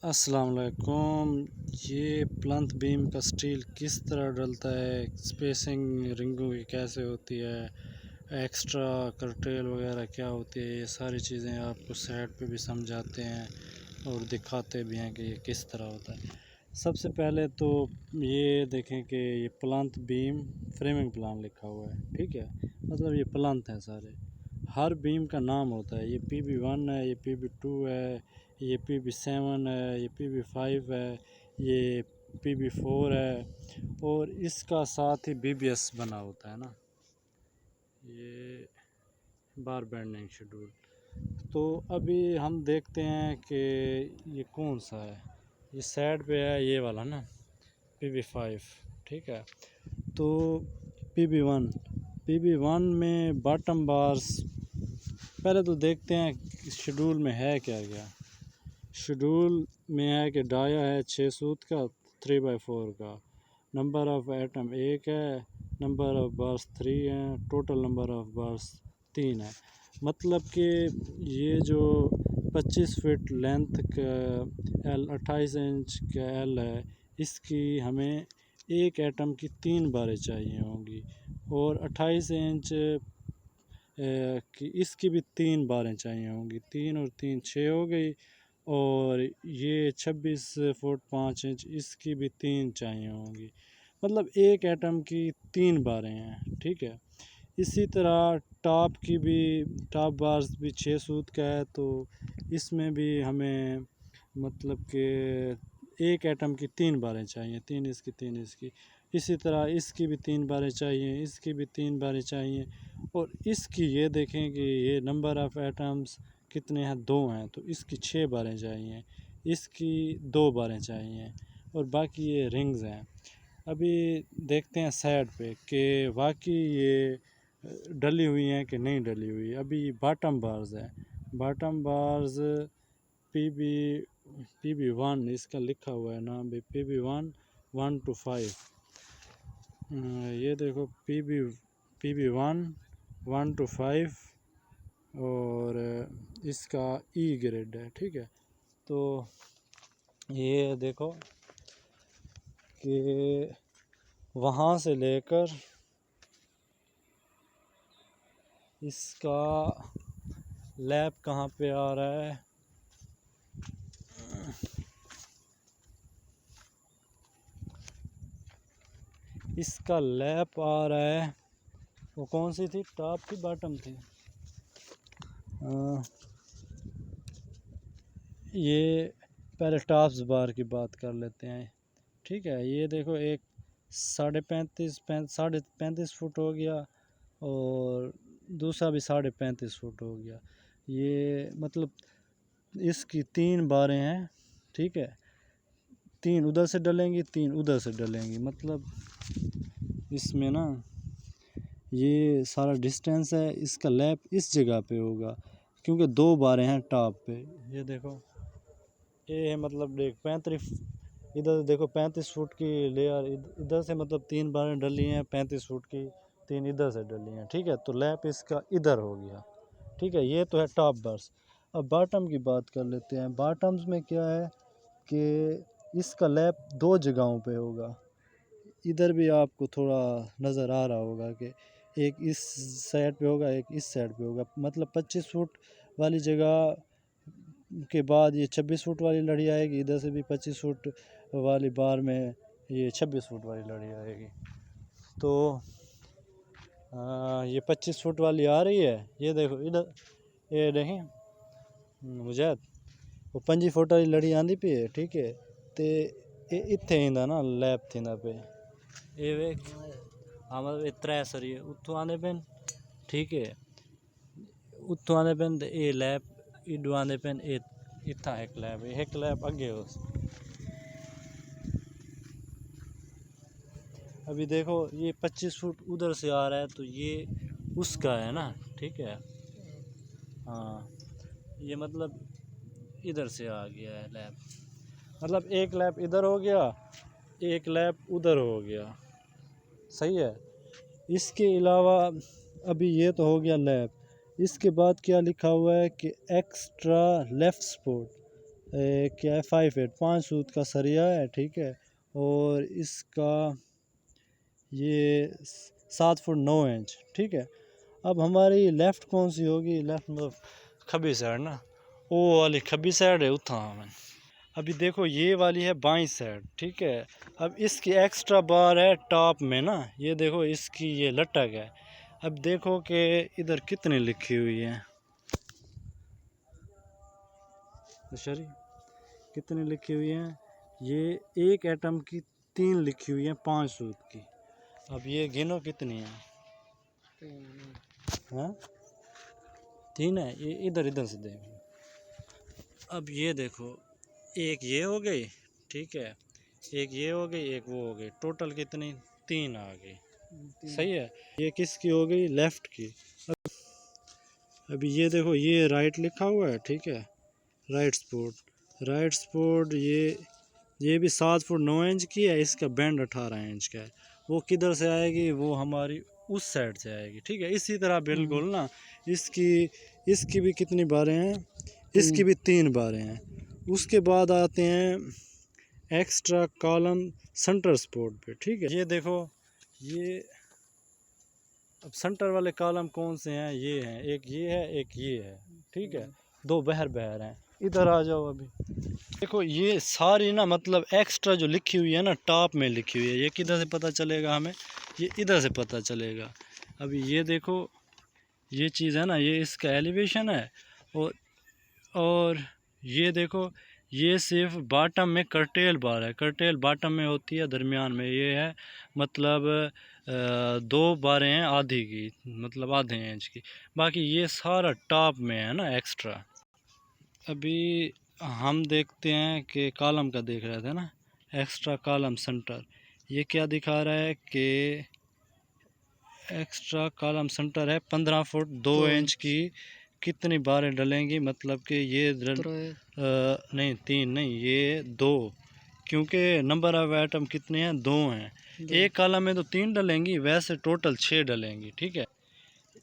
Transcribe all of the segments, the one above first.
अस्सलाम वालेकुम। ये प्लंथ बीम का स्टील किस तरह डलता है, स्पेसिंग रिंगों की कैसे होती है, एक्स्ट्रा कर्टेल वगैरह क्या होती है, ये सारी चीज़ें आपको सेट पे भी समझाते हैं और दिखाते भी हैं कि ये किस तरह होता है। सबसे पहले तो ये देखें कि ये प्लंथ बीम फ्रेमिंग प्लान लिखा हुआ है, ठीक है। मतलब ये प्लंथ हैं सारे, हर बीम का नाम होता है। ये PB1 है, ये PB2 है, ये PB7 है, ये PB5 है, ये PB4 है और इसका साथ ही BBS बना होता है ना, ये बार बेंडिंग शेड्यूल। तो अभी हम देखते हैं कि ये कौन सा है। ये साइड पे है ये वाला ना, PB5, ठीक है। तो PB1 में बॉटम बार्स पहले तो देखते हैं शेड्यूल में है क्या क्या। शेड्यूल में है कि डाया है 6 सूत का 3/4 का, नंबर ऑफ़ एटम 1 है, नंबर ऑफ़ बार्स 3 हैं, टोटल नंबर ऑफ़ बार्स 3 है। मतलब कि ये जो 25 फीट लेंथ का एल 28 इंच का एल है, इसकी हमें एक एटम की 3 बारें चाहिए होंगी और 28 इंच कि इसकी भी 3 बारें चाहिए होंगी। 3 और 3 6 हो गई और ये 26 फुट 5 इंच इसकी भी 3 चाहिए होंगी। मतलब एक एटम की 3 बारें हैं, ठीक है। इसी तरह टॉप की भी, टॉप बार्स भी 6 सूत का है, तो इसमें भी हमें मतलब कि एक एटम की 3 बारें चाहिए, 3 इसकी 3 इसकी। इसी तरह इसकी भी 3 बारें चाहिए, इसकी भी 3 बारें चाहिए और इसकी ये देखें कि ये नंबर ऑफ़ एटम्स कितने हैं, 2 हैं, तो इसकी 6 बारें चाहिए, इसकी 2 बारें चाहिए और बाकी ये रिंग्स हैं। अभी देखते हैं साइड पे कि वाकई ये डली हुई हैं कि नहीं डली हुई। अभी बॉटम बार्स है, बॉटम बार्स पीबी PB1 इसका लिखा हुआ है नाम भी, PB1 1 to 5। ये देखो PB1 1 to 5 और इसका E ग्रेड है, ठीक है। तो ये देखो कि वहाँ से लेकर इसका लैब कहाँ पे आ रहा है, इसका लैप आ रहा है, वो कौन सी थी, टॉप की बॉटम थी, ये पहले टॉप्स बार की बात कर लेते हैं, ठीक है। ये देखो एक 35.5 फुट हो गया और दूसरा भी 35.5 फुट हो गया। ये मतलब इसकी 3 बारें हैं, ठीक है। 3 उधर से डलेंगी, 3 उधर से डलेंगी, मतलब इसमें ना ये सारा डिस्टेंस है। इसका लैप इस जगह पे होगा क्योंकि 2 बारें हैं टॉप पे। ये देखो ये है, मतलब देख 35, इधर देखो 35 फुट की लेयर इधर से, मतलब 3 बारें डली हैं 35 फुट की, 3 इधर से डली हैं, ठीक है। तो लैप इसका इधर हो गया, ठीक है। ये तो है टॉप बर्स। अब बॉटम की बात कर लेते हैं। बॉटम्स में क्या है कि इसका लैप 2 जगहों पे होगा। इधर भी आपको थोड़ा नज़र आ रहा होगा कि एक इस साइड पे होगा, एक इस साइड पे होगा। मतलब 25 फुट वाली जगह के बाद ये 26 फुट वाली लड़ी आएगी, इधर से भी 25 फुट वाली बार में ये 26 फुट वाली लड़ी आएगी। तो ये 25 फुट वाली आ रही है, ये देखो इधर, ये देखें मुजाद, वो 25 फुट वाली लड़ी आंदी पे है, ठीक है। तो ये इत्थे इंदा ना लैब थींदा पे, ये वेख हाँ, मतलब ये 3 सरिये उत्थों आंदे पेन, ठीक है। उत्थों आंदे पेन ते ये लैब इडू आंदे पेन, ये इत्था एक लैब अगे हो। अभी देखो ये 25 फुट उधर से आ रहा है, तो ये उसका है ना, ठीक है। हाँ, ये मतलब इधर से आ गया है लैब, मतलब एक लैब इधर हो गया, एक लैब उधर हो गया, सही है। इसके अलावा अभी ये तो हो गया लैब। इसके बाद क्या लिखा हुआ है कि एक्स्ट्रा लेफ़्ट सपोर्ट, क्या है 5 फीट 5 सूत का सरिया है, ठीक है। और इसका ये 7 फुट 9 इंच, ठीक है। अब हमारी लेफ़्ट कौन सी होगी, लेफ़्ट मतलब खब्बी साइड ना, वो वाली खब्बी साइड है उतना हमें। अभी देखो ये वाली है बाईं साइड, ठीक है। अब इसकी एक्स्ट्रा बार है टॉप में ना, ये देखो इसकी ये लटक है। अब देखो कि इधर कितनी लिखी हुई है, शरी कितनी लिखी हुई है। ये एक एटम की 3 लिखी हुई है 5 सूत की। अब ये गिनो कितनी है, हाँ 3 है। ये इधर इधर से देखो। अब ये देखो एक ये हो गई, ठीक है, एक ये हो गई, एक वो हो गई, टोटल कितनी 3 आ गई, सही है। ये किसकी हो गई, लेफ़्ट की। अभी ये देखो ये राइट लिखा हुआ है, ठीक है, राइट सपोर्ट। राइट सपोर्ट ये भी 7 फुट 9 इंच की है, इसका बैंड 18 इंच का है। वो किधर से आएगी, वो हमारी उस साइड से आएगी, ठीक है। इसी तरह बिल्कुल ना इसकी इसकी भी कितनी बारें हैं, इसकी भी 3 बारें हैं। उसके बाद आते हैं एक्स्ट्रा कॉलम सेंटर सपोर्ट पे, ठीक है। ये देखो ये अब सेंटर वाले कॉलम कौन से हैं, ये हैं, एक ये है एक ये है, ठीक है। 2 बहर बहर हैं। इधर आ जाओ। अभी देखो ये सारी ना मतलब एक्स्ट्रा जो लिखी हुई है ना टॉप में लिखी हुई है, ये किधर से पता चलेगा हमें, ये इधर से पता चलेगा। अभी ये देखो ये चीज़ है ना, ये इसका एलिवेशन है। और ये देखो ये सिर्फ बॉटम में कर्टेल बार है, कर्टेल बॉटम में होती है, दरमियान में ये है मतलब 2 बारें हैं आधी की, मतलब आधे इंच की। बाकी ये सारा टॉप में है ना एक्स्ट्रा। अभी हम देखते हैं कि कॉलम का देख रहे थे ना, एक्स्ट्रा कॉलम सेंटर, ये क्या दिखा रहा है कि एक्स्ट्रा कॉलम सेंटर है 15 फुट 2 इंच की। कितनी बारें डलेंगी, मतलब कि ये नहीं 3 नहीं, ये 2, क्योंकि नंबर ऑफ आइटम कितने हैं, 2 हैं। एक कॉलम में तो 3 डलेंगी, वैसे टोटल 6 डलेंगी, ठीक है।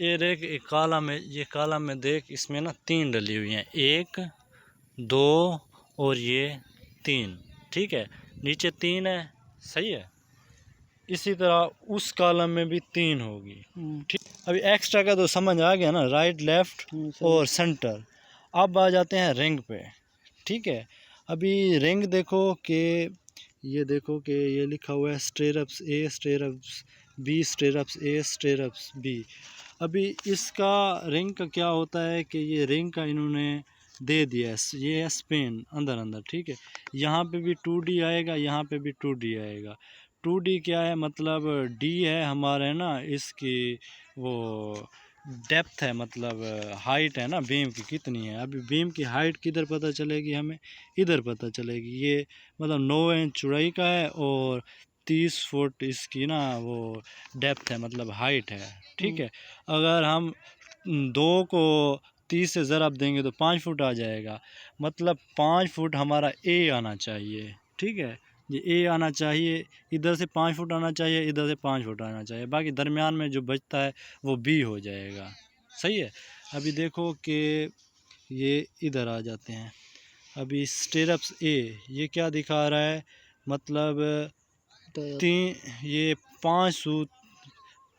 ये देख एक कॉलम है, ये कॉलम में देख इसमें ना 3 डली हुई हैं, 1 2 और ये 3, ठीक है। नीचे 3 है, सही है। इसी तरह उस कॉलम में भी 3 होगी, ठीक। अभी एक्स्ट्रा का तो समझ आ गया ना, राइट लेफ्ट और सेंटर। अब आ जाते हैं रिंग पे, ठीक है। अभी रिंग देखो कि ये देखो कि ये लिखा हुआ है स्टेरप्स ए स्टेरप्स बी, स्टेरप्स ए स्टेरप्स बी। अभी इसका रिंग का क्या होता है कि ये रिंग का इन्होंने दे दिया है, ये है स्पेन अंदर अंदर, ठीक है। यहाँ पे भी 2D आएगा, यहाँ पे भी 2D आएगा। 2D क्या है, मतलब D है हमारे ना इसकी वो डेप्थ है, मतलब हाइट है ना बीम की कितनी है। अभी बीम की हाइट किधर पता चलेगी हमें, इधर पता चलेगी। ये मतलब 9 इंच चौड़ाई का है और 30 फुट इसकी ना वो डेप्थ है, मतलब हाइट है, ठीक है। अगर हम 2 को 30 से ज़रब देंगे तो 5 फुट आ जाएगा, मतलब 5 फुट हमारा ए आना चाहिए, ठीक है। ये ए आना चाहिए, इधर से 5 फुट आना चाहिए, इधर से 5 फुट आना चाहिए, बाकी दरमियान में जो बचता है वो बी हो जाएगा, सही है। अभी देखो कि ये इधर आ जाते हैं। अभी स्टेरप्स ए ये क्या दिखा रहा है, मतलब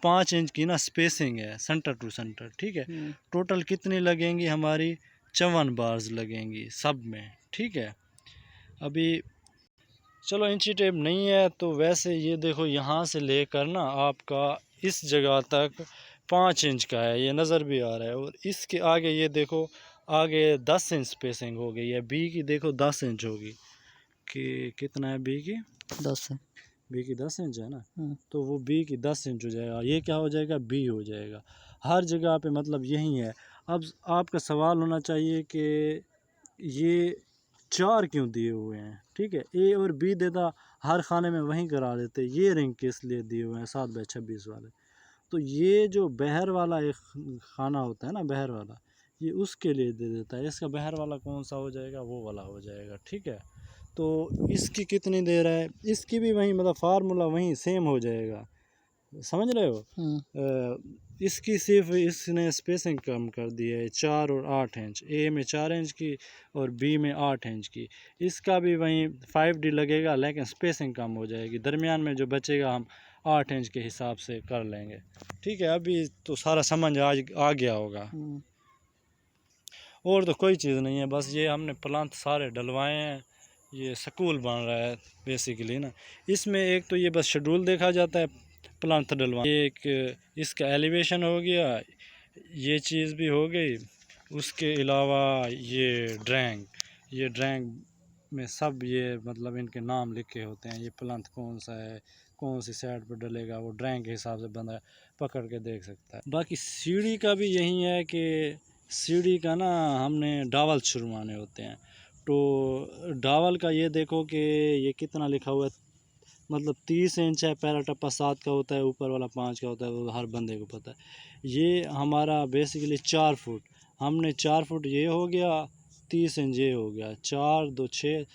5 इंच की ना स्पेसिंग है सेंटर टू सेंटर, ठीक है। टोटल कितनी लगेंगी हमारी, 54 बार्स लगेंगी सब में, ठीक है। अभी चलो इंची टेप नहीं है तो वैसे ये देखो यहाँ से लेकर ना आपका इस जगह तक 5 इंच का है, ये नज़र भी आ रहा है। और इसके आगे ये देखो आगे 10 इंच स्पेसिंग हो गई है, बी की देखो 10 इंच होगी, कि कितना है बी की 10 है, बी की 10 इंच है ना, तो वो बी की 10 इंच हो जाएगा, ये क्या हो जाएगा बी हो जाएगा। हर जगह पे मतलब यही है। अब आपका सवाल होना चाहिए कि ये 4 क्यों दिए हुए हैं, ठीक है। ए और बी देता हर खाने में वहीं करा देते, ये रिंग किस लिए दिए हुए हैं 7x26 वाले। तो ये जो बहर वाला एक खाना होता है ना, बहर वाला, ये उसके लिए दे देता है। इसका बहर वाला कौन सा हो जाएगा, वो वाला हो जाएगा, ठीक है। तो इसकी कितनी दे रहा है, इसकी भी वही मतलब फार्मूला वही सेम हो जाएगा, समझ रहे हो। इसकी सिर्फ इसने स्पेसिंग कम कर दी है, 4 और 8 इंच, ए में 4 इंच की और बी में 8 इंच की। इसका भी वहीं 5D लगेगा, लेकिन स्पेसिंग कम हो जाएगी, दरमियान में जो बचेगा हम 8 इंच के हिसाब से कर लेंगे। ठीक है, अभी तो सारा समझ आ गया होगा। और तो कोई चीज़ नहीं है, बस ये हमने प्लांट सारे डलवाए हैं। ये स्कूल बन रहा है बेसिकली ना। इसमें एक तो ये बस शेड्यूल देखा जाता है प्लांट डलवा, एक इसका एलिवेशन हो गया, ये चीज़ भी हो गई। उसके अलावा ये ड्रैंग में सब ये मतलब इनके नाम लिखे होते हैं, ये प्लांट कौन सा है, कौन सी साइड पर डलेगा, वो ड्रैंग के हिसाब से बंदा पकड़ के देख सकता है। बाकी सीढ़ी का भी यही है कि सीढ़ी का ना हमने डावल छुड़वाने होते हैं। तो डावल का ये देखो कि ये कितना लिखा हुआ है, मतलब 30 इंच है, पहला टप्पा 7 का होता है, ऊपर वाला 5 का होता है, वो हर बंदे को पता है। ये हमारा बेसिकली 4 फुट, हमने 4 फुट ये हो गया, 30 इंच ये हो गया, 4 2 6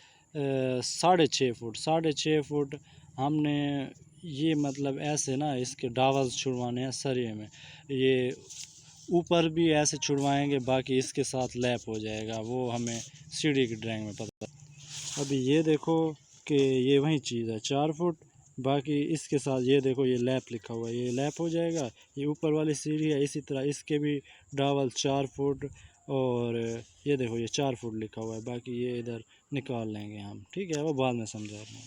6.5 फुट, 6.5 फुट हमने ये मतलब ऐसे ना इसके डावल छुड़वाने हैं सरिये में। ये ऊपर भी ऐसे छुड़वाएंगे, बाकी इसके साथ लैप हो जाएगा, वो हमें सीढ़ी की ड्राइंग में पता। अभी ये देखो कि ये वही चीज़ है 4 फुट, बाकी इसके साथ ये देखो ये लैप लिखा हुआ है, ये लैप हो जाएगा। ये ऊपर वाली सीढ़ी है, इसी तरह इसके भी डावल 4 फुट, और ये देखो ये 4 फुट लिखा हुआ है, बाकी ये इधर निकाल लेंगे हम। ठीक है, वो बाद में समझा रहे हैं।